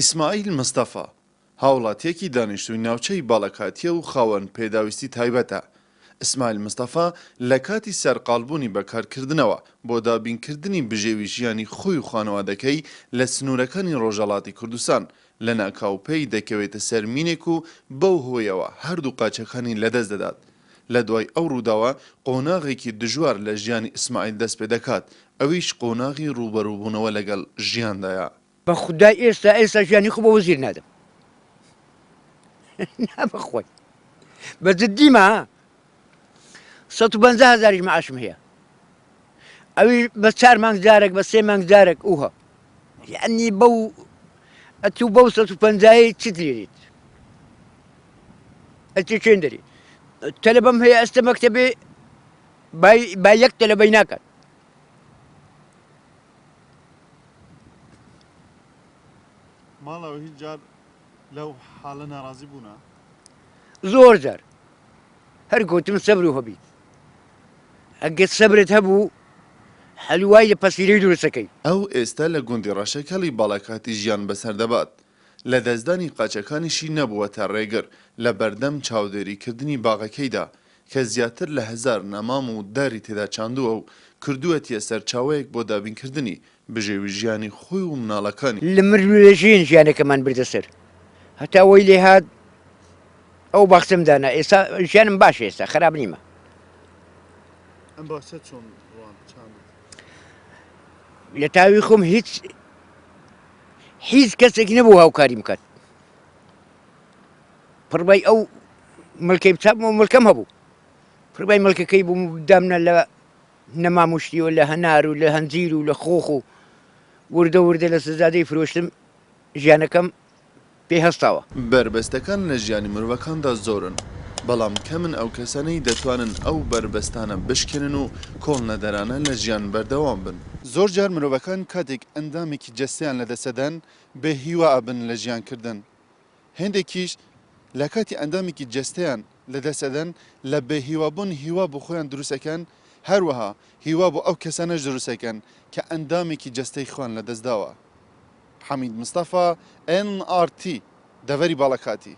ئیسماعیل مستەفا هاوڵاتیەکی دانیشتووی ناوچەی باڵەکاتیە و خاوەن پێداویستی تایبەتە. ئیسماعیل مستەفا لە کاتی سەرقاڵبوونی بەکارکردنەوە بۆ دابینکردنی بژێوی ژیانی خۆی و خانەوادەکەی لە سنوورەکانی ڕۆژهەڵاتی کوردستان لە ناکاوپەی دەکەوێتە سەر مینێک و بەو هۆیەوە هەردوو قاچەکانی لەدەست دەدات. لە دوای ئەو ڕووداوە قۆناغێکی دژوار لە ژیانی ئیسماعیل دەست پێ دەکات، ئەویش قۆناغی ڕوبەڕووبوونەوە لەگەڵ ژیاندایە. بە خودای ئێستا ژیانی خۆ بە وەزیر نادەم. نابەخۆی بە جددیمە 150,000 معاشم هەیە، ئەوی بە 4 مانگ جارێک بە 3 مانگ جارێک ئوها، یعنی بەو ئەتوو بەو 150 چیت لێریت ئەتی چێن دەری تەلەبەم هەیە ئەستە مەکتەبێ با 1 تەلەبەی ناکات. ماڵەوە هیچ جار لەو حاڵە ناڕازی بوونا؟ زۆر جار هەر گوتم سەبر و هەبی، ئەگەر سەبرت هەبوو هەلوای لە پەسیرەی دروستەکەی. ئەو ئێستا لە گوندی ڕەشەکەڵی باڵەکاتی ژیان بەسەر دەبات. لە دەستدانی قاچەکانیشی نەبووە تا ڕێگر لە بەردەم چاودێریکردنی باغەکەیدا کە زیاتر لە 1000 نەمام و داری تێدا چاندووە و کردووەتیە سەرچاوەیەک بۆ دابینکردنی بژێوی ژیانی خۆی و مناڵەکانی. لە مروێژین ژیانەکەمان بردە سەر، هەتا ئەوەی لێ هات ئەو بەختم دانا. ئێستا ژیانم باشە، ئێستا خراپ نیمە. ئەم باشە چۆن چاند لە تاوی خۆم هیچ کەسێکی نەبوو هاوکاری بکات. پڕبای ئەو ملکەی بچابم و ملکەم هەبوو، پڕبای ملکەکەی بووم دامنە لە نەماموشتیەوە لە هەنار و لە هەنجیر و لە خۆخ و وردە لە سزادەی فرۆشتم. ژیانەکەم پێ هەستاوە. بربەستەکان لە ژیانی مرۆڤەکاندا زۆرن، بەڵام کەمن ئەو کەسانەی دەتوانن ئەو بربەستانە بشکێنن و کۆڵ نەدەرانە لە ژیان بەردەوام بن. زۆر جار مرۆڤەکان کاتێک ئەندامێکی جەستەیان لەدەسەدەن بێ هیوا ئەبن لە ژیانکردن. هێندێکیش لە کاتی ئەندامێکی جەستەیان لەدەسەدەن لە بێهیوابوون هیوا بۆ خۆیان دروستەکەن، هەروەها هیوا بۆ ئەو کەسانەش دروستەکەن کە ئەندامێکی جەستەی خۆیان لەدەستداوە. حەمید مستەفا NRT دەڤەری باڵەکاتی.